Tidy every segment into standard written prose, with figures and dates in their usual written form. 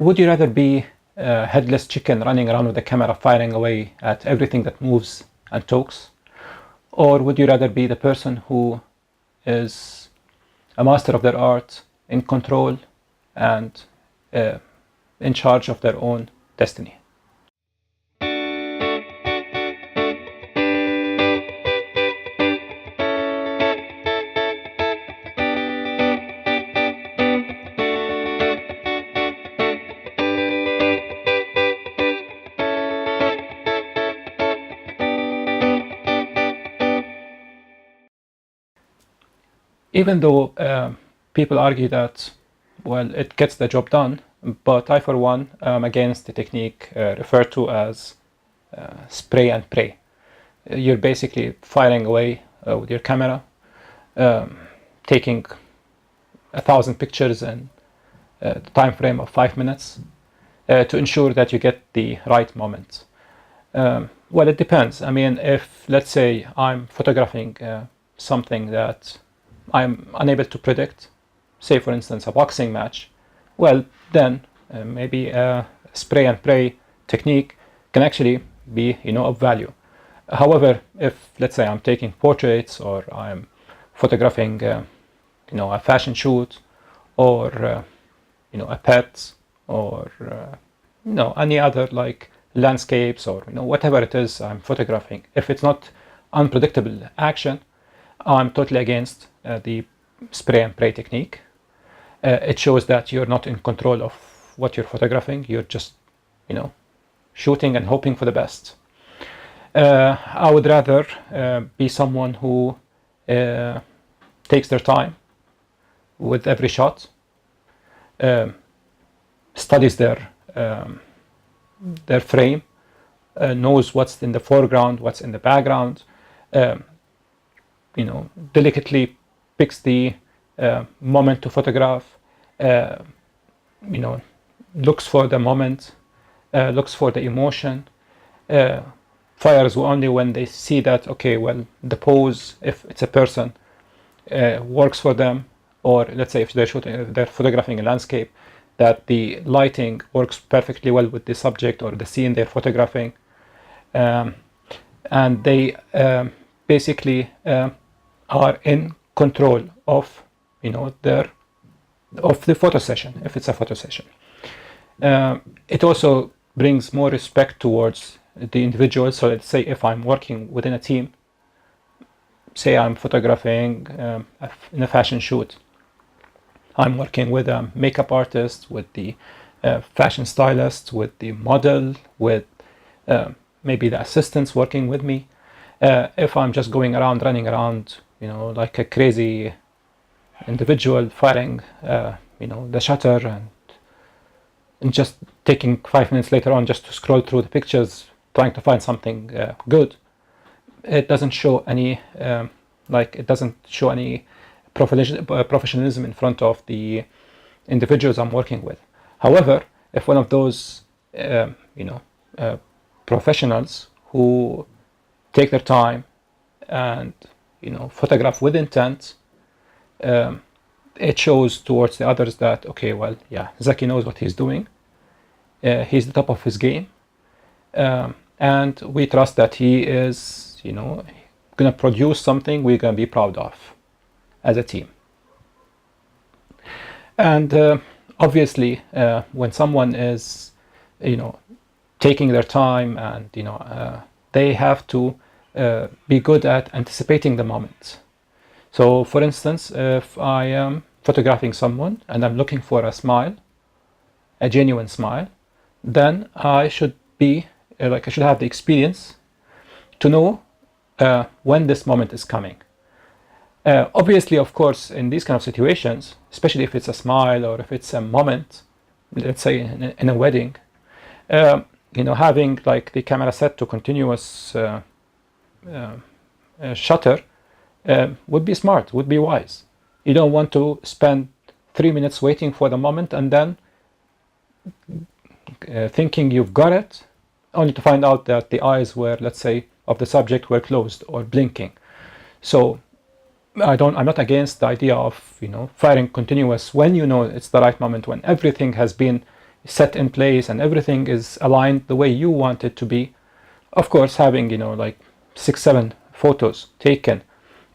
would you rather be a headless chicken running around with a camera firing away at everything that moves and talks? Or would you rather be the person who is a master of their art, in control, and in charge of their own destiny? Even though people argue that, well, it gets the job done, but I, for one, am against the technique referred to as spray and pray. You're basically firing away with your camera, taking 1,000 pictures in the time frame of 5 minutes to ensure that you get the right moment. Well, it depends. I mean, if, let's say, I'm photographing something that I'm unable to predict, say for instance a boxing match, well then maybe a spray and pray technique can actually be, of value. However, if, let's say, I'm taking portraits, or I'm photographing a fashion shoot, or a pet, or any other like landscapes, or whatever it is I'm photographing, if it's not unpredictable action, I'm totally against the spray and pray technique. It shows that you're not in control of what you're photographing. You're just, shooting and hoping for the best. I would rather be someone who takes their time with every shot, studies their frame, knows what's in the foreground, what's in the background, delicately picks the moment to photograph, looks for the moment, looks for the emotion, fires only when they see that, okay, well, the pose, if it's a person, works for them, or let's say if they're photographing a landscape, that the lighting works perfectly well with the subject or the scene they're photographing, and they basically are in control of the photo session, if it's a photo session. It also brings more respect towards the individual. So let's say if I'm working within a team, say I'm photographing in a fashion shoot, I'm working with a makeup artist, with the fashion stylist, with the model, with maybe the assistants working with me. If I'm just going around, running around, like a crazy individual, firing, the shutter, and just taking 5 minutes later on just to scroll through the pictures, trying to find something good, it doesn't show any, professionalism in front of the individuals I'm working with. However, if one of those, professionals who take their time and photograph with intent, it shows towards the others that, okay, well, yeah, Zaki knows what he's doing. He's the top of his game, and we trust that he is, going to produce something we're going to be proud of as a team. And obviously, when someone is, taking their time, and they have to be good at anticipating the moment. So, for instance, if I am photographing someone and I'm looking for a smile, a genuine smile, then I should be I should have the experience to know when this moment is coming. Obviously, of course, in these kind of situations, especially if it's a smile or if it's a moment, let's say in a wedding, having like the camera set to continuous shutter would be smart, would be wise. You don't want to spend 3 minutes waiting for the moment and then thinking you've got it, only to find out that the eyes were, let's say, of the subject were closed or blinking. So I'm not against the idea of firing continuous when it's the right moment, when everything has been set in place and everything is aligned the way you want it to be. Of course, having, you know, like 6-7 photos taken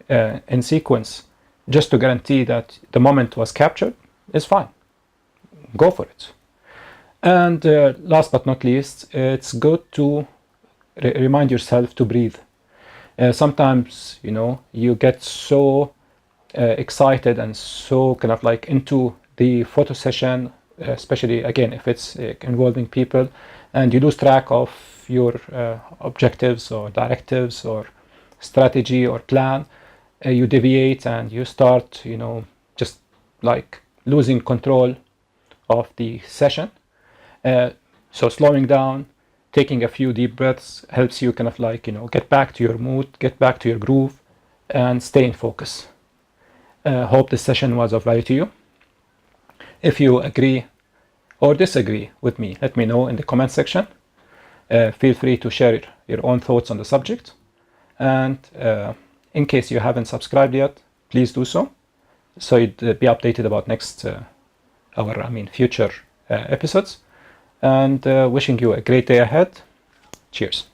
in sequence just to guarantee that the moment was captured is fine. Go for it. And last but not least, it's good to remind yourself to breathe. Sometimes, you know, you get so excited and so kind of like into the photo session, especially again if it's involving people, and you lose track of your objectives or directives or strategy or plan. You deviate and you start, you know, just like losing control of the session. So slowing down, taking a few deep breaths helps you kind of like, you know, get back to your mood, get back to your groove, and stay in focus. Hope this session was of value to you. If you agree or disagree with me, let me know in the comment section. Feel free to share your own thoughts on the subject. And in case you haven't subscribed yet, please do so you'd be updated about future episodes. And wishing you a great day ahead. Cheers.